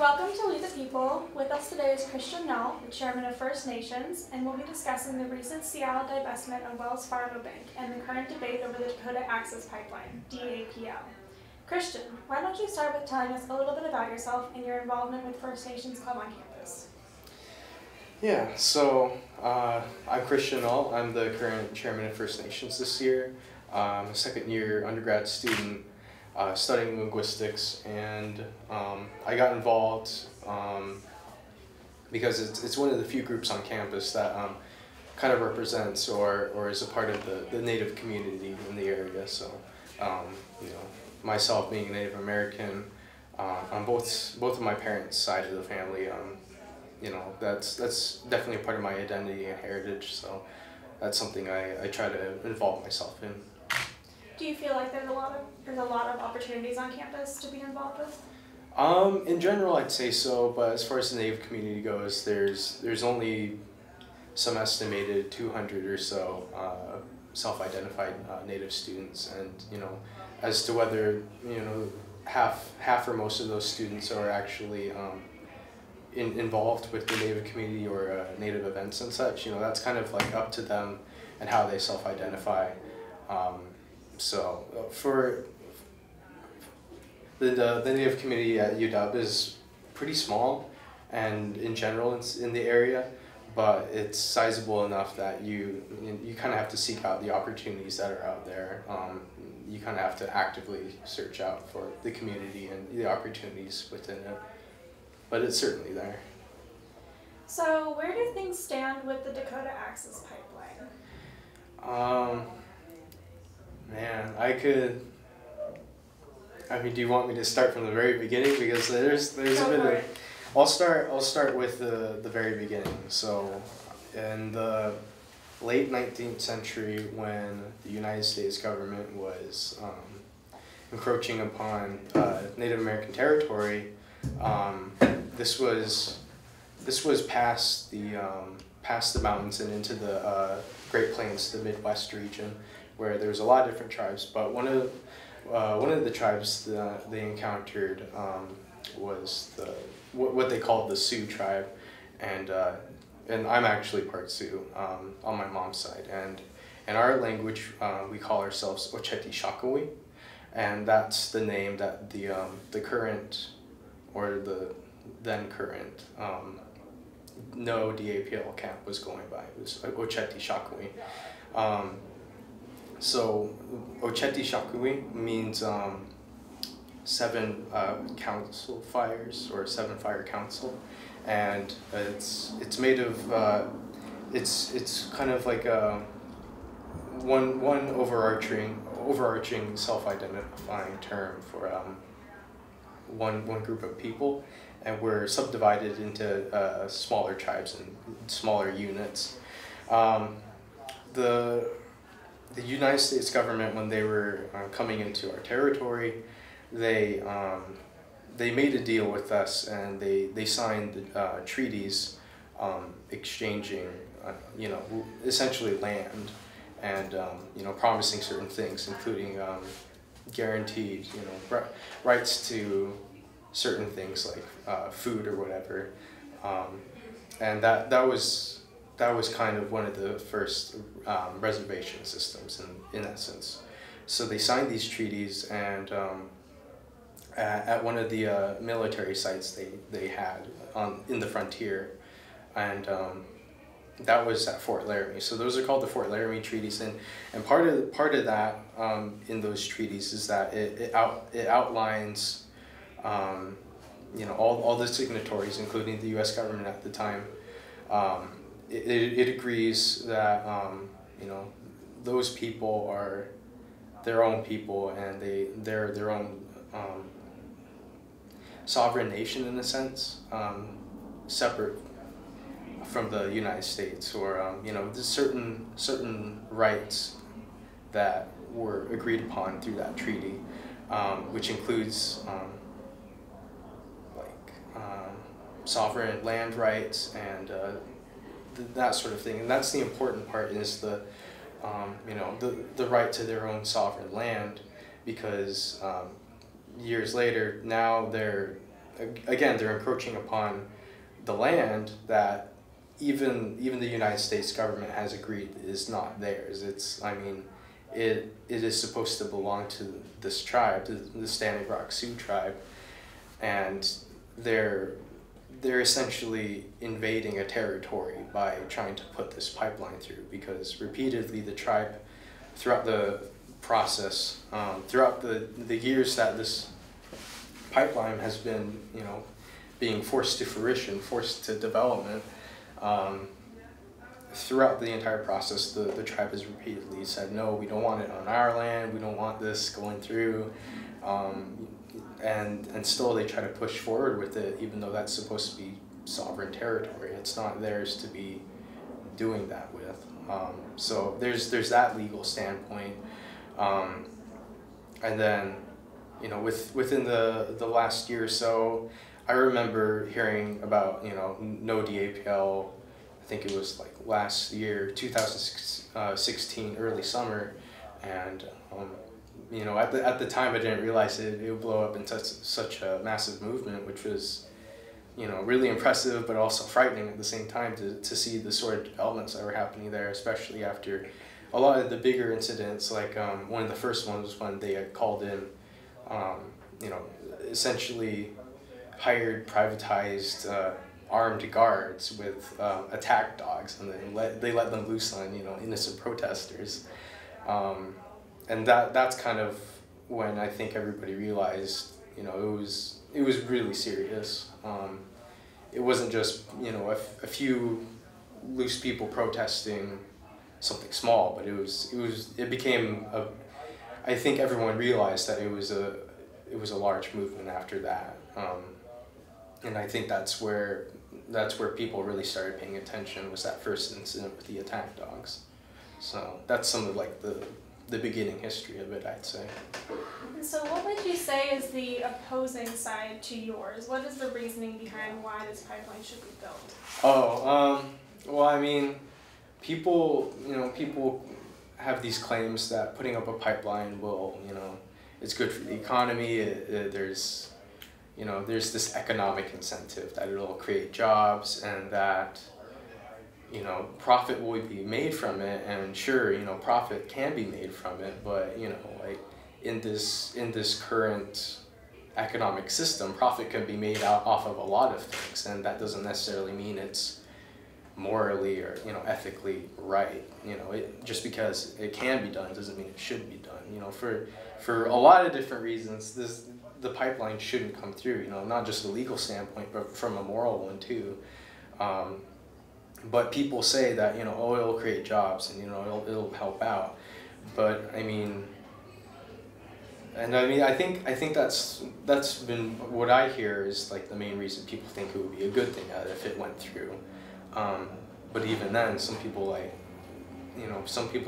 welcome to We the People. With us today is Christian Nault, the chairman of First Nations, and we'll be discussing the recent Seattle divestment of Wells Fargo Bank and the current debate over the Dakota Access Pipeline, DAPL. Christian, why don't you start with telling us a little bit about yourself and your involvement with First Nations Club on campus? Yeah, so I'm Christian Nault. I'm the current chairman of First Nations this year. I'm a second-year undergrad student studying linguistics, and I got involved because it's one of the few groups on campus that kind of represents or is a part of the Native community in the area. So, myself being a Native American, on both of my parents' side of the family, that's definitely a part of my identity and heritage. So, that's something I try to involve myself in. Do you feel like there's a lot of opportunities on campus to be involved with? In general, I'd say so, but as far as the Native community goes, there's only some estimated 200 or so self-identified Native students, and as to whether half or most of those students are actually involved with the Native community or Native events and such, that's kind of like up to them and how they self-identify. So for the Native community at UW is pretty small, and in general it's in the area, but it's sizable enough that you kind of have to seek out the opportunities that are out there. You kind of have to actively search out for the community and the opportunities within it, but it's certainly there. So where do things stand with the Dakota Access Pipeline? Man, do you want me to start from the very beginning? Because there's a bit of... I'll start with the very beginning. So, in the late 19th century, when the United States government was encroaching upon Native American territory, this was past the mountains and into the Great Plains, the Midwest region, where there's a lot of different tribes, but one of the tribes that they encountered was what they called the Sioux tribe, and I'm actually part Sioux on my mom's side, and in our language we call ourselves Oceti-Sakowin, and that's the name that the current or the then current no DAPL camp was going by. It was Oceti-Sakowin. So Oceti-Sakowin means 7 council fires, or 7 fire council, and it's made of it's kind of like one overarching self-identifying term for one group of people, and we're subdivided into smaller tribes and smaller units. The United States government, when they were coming into our territory, they made a deal with us, and they signed treaties exchanging essentially land, and promising certain things, including guaranteed rights to certain things like food or whatever, and that was kind of one of the first reservation systems in essence. So they signed these treaties, and at one of the military sites they had in the frontier, and that was at Fort Laramie. So those are called the Fort Laramie treaties, and part of that in those treaties is that it outlines all the signatories, including the U.S. government at the time. It agrees that those people are their own people, and they're their own sovereign nation in a sense, separate from the United States, or there's certain rights that were agreed upon through that treaty, which includes sovereign land rights and that sort of thing. And that's the important part, is the right to their own sovereign land, because years later, now they're again, they're encroaching upon the land that even the United States government has agreed is not theirs. It is supposed to belong to this tribe, to the Standing Rock Sioux tribe, and they're essentially invading a territory by trying to put this pipeline through, because repeatedly the tribe, throughout the process, throughout the years that this pipeline has been, being forced to fruition, forced to development, throughout the entire process, the tribe has repeatedly said, no, we don't want it on our land, we don't want this going through, and still they try to push forward with it, even though that's supposed to be sovereign territory. It's not theirs to be doing that with. So there's that legal standpoint, and then, within the last year or so, I remember hearing about, no DAPL. I think it was like last year, 2016, early summer, and at the time I didn't realize it would blow up into such a massive movement, which was, really impressive, but also frightening at the same time to see the sort of developments that were happening there, especially after a lot of the bigger incidents. Like one of the first ones was when they had called in, essentially hired privatized armed guards with attack dogs, and they let them loose on innocent protesters, and that's kind of when I think everybody realized it was really serious. It wasn't just a few loose people protesting something small, but it became I think everyone realized that it was a large movement after that. And I think that's where people really started paying attention, was that first incident with the attack dogs. So that's some of like the beginning history of it, I'd say. And so what would you say is the opposing side to yours? What is the reasoning behind why this pipeline should be built? Well, I mean, people have these claims that putting up a pipeline will, it's good for the economy. There's this economic incentive that it'll create jobs, and that, profit will be made from it. And sure, profit can be made from it, but, like in this current economic system, profit can be made off of a lot of things, and that doesn't necessarily mean it's morally or ethically right. Just because it can be done doesn't mean it should be done. For a lot of different reasons, the pipeline shouldn't come through. Not just a legal standpoint, but from a moral one too. But people say that it'll create jobs, and it'll help out. But I think that's been what I hear is like the main reason people think it would be a good thing if it went through. But even then, some people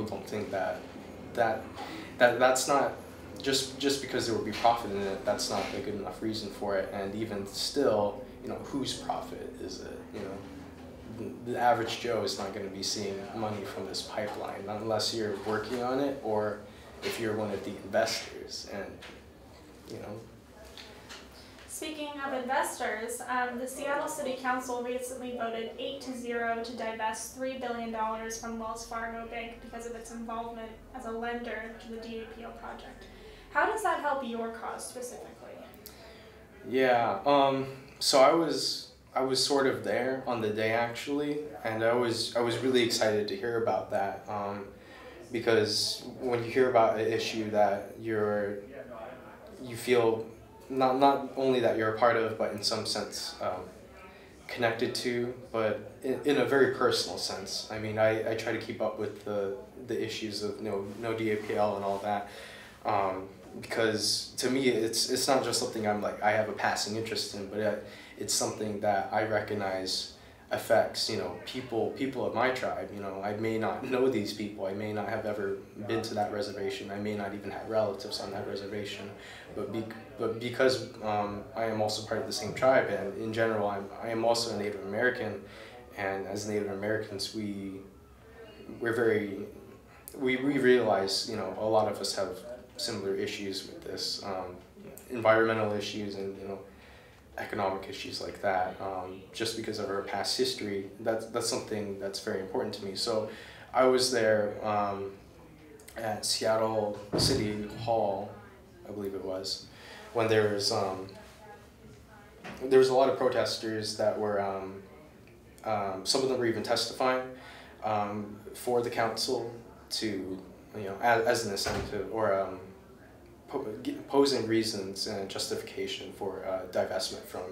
don't think that's not, just because there would be profit in it, that's not a good enough reason for it. And even still, whose profit is it? The average Joe is not going to be seeing money from this pipeline unless you're working on it, or if you're one of the investors. And Speaking of investors, the Seattle City Council recently voted 8-0 to divest $3 billion from Wells Fargo Bank because of its involvement as a lender to the DAPL project. How does that help your cause specifically? Yeah, so I was sort of there on the day, actually, and I was really excited to hear about that, because when you hear about an issue that you feel not only that you're a part of, but in some sense connected to, but in a very personal sense. I mean, I try to keep up with the issues of no DAPL and all that, because to me it's not just something I have a passing interest in, but it's something that I recognize affects people of my tribe. I may not know these people, I may not have ever been to that reservation, I may not even have relatives on that reservation, but because I am also part of the same tribe, and in general I am also a Native American, and as Native Americans we realize a lot of us have similar issues with this, environmental issues, and economic issues like that, just because of our past history. That's something that's very important to me. So I was there at Seattle City Hall, I believe it was, when there was a lot of protesters that were, some of them were even testifying for the council to, as an incentive, or posing reasons and justification for divestment from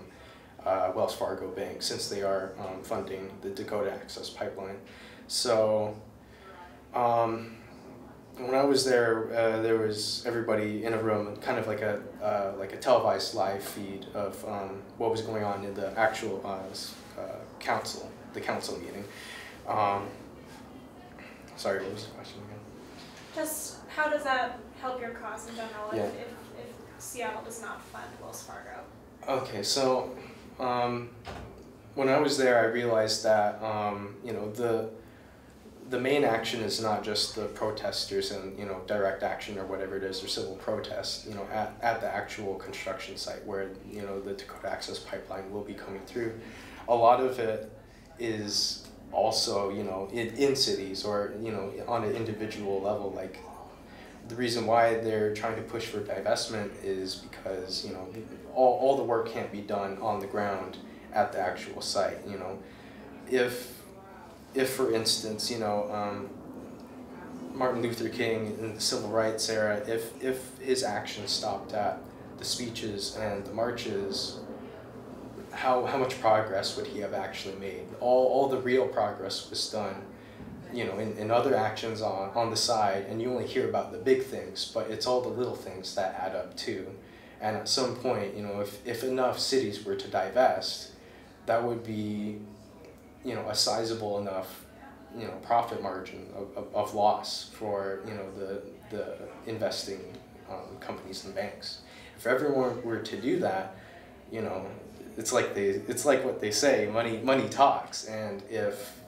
Wells Fargo Bank, since they are funding the Dakota Access Pipeline. So when I was there, there was everybody in a room, kind of like a televised live feed of what was going on in the actual council meeting. Sorry, what was the question again? Just how does that help your cause in general Yeah. if Seattle does not fund Wells Fargo? Okay, so when I was there, I realized that the main action is not just the protesters and direct action or whatever it is, or civil protest at the actual construction site where the Dakota Access Pipeline will be coming through. A lot of it is also in cities, or on an individual level. Like, the reason why they're trying to push for divestment is because all the work can't be done on the ground at the actual site. If for instance Martin Luther King in the civil rights era, if his actions stopped at the speeches and the marches, how much progress would he have actually made? All the real progress was done in other actions on the side, and you only hear about the big things, but it's all the little things that add up too. And at some point, if enough cities were to divest, that would be a sizable enough profit margin of loss for the investing companies and banks. If everyone were to do that, it's like what they say, money talks. And if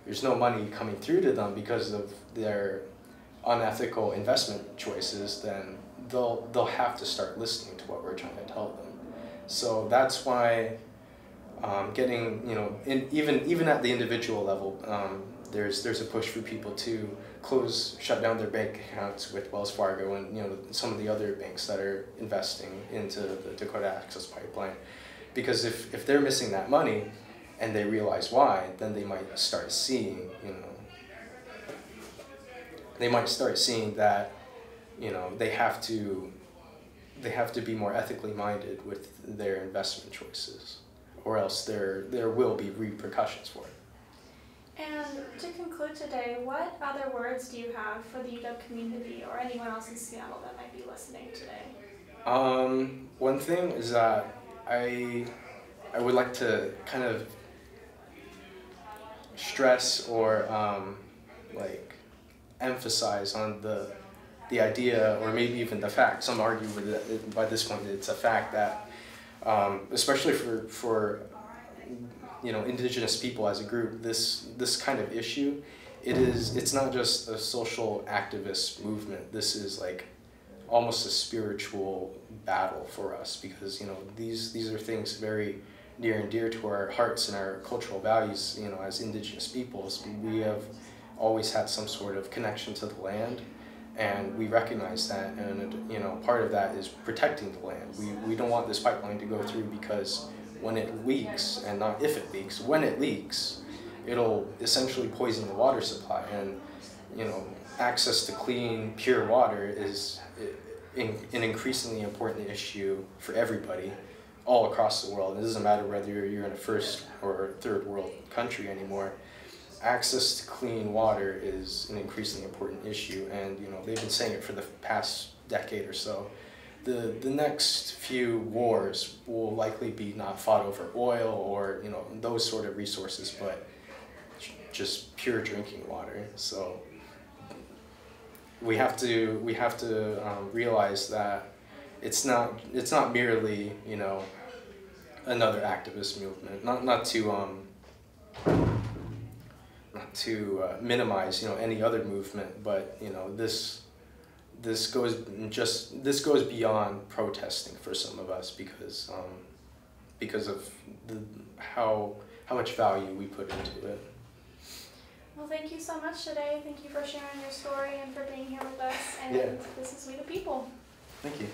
there's no money coming through to them because of their unethical investment choices, then they'll have to start listening to what we're trying to tell them. So that's why getting even at the individual level, there's a push for people to shut down their bank accounts with Wells Fargo and some of the other banks that are investing into the Dakota Access Pipeline, because if they're missing that money and they realize why, then they might start seeing that they have to be more ethically minded with their investment choices, or else there will be repercussions for it. And to conclude today, what other words do you have for the UW community or anyone else in Seattle that might be listening today? One thing is that I would like to kind of stress or emphasize on the idea, or maybe even the fact. Some argue that by this point it's a fact that, especially for indigenous people as a group, this kind of issue, it's not just a social activist movement. This is like almost a spiritual battle for us, because these are things very near and dear to our hearts and our cultural values. As indigenous peoples, we have always had some sort of connection to the land, and we recognize that, and part of that is protecting the land. We don't want this pipeline to go through, because when it leaks, and not if it leaks, when it leaks, it'll essentially poison the water supply. And access to clean, pure water is an increasingly important issue for everybody all across the world. It doesn't matter whether you're in a first or third world country anymore. Access to clean water is an increasingly important issue, and they've been saying it for the past decade or so. The next few wars will likely be not fought over oil or those sort of resources, but just pure drinking water. So we have to realize that it's not merely another activist movement. Not to minimize any other movement, but this goes beyond protesting for some of us, because because of how much value we put into it. Well, thank you so much today. Thank you for sharing your story and for being here with us. And Yeah. this is We the People. Thank you.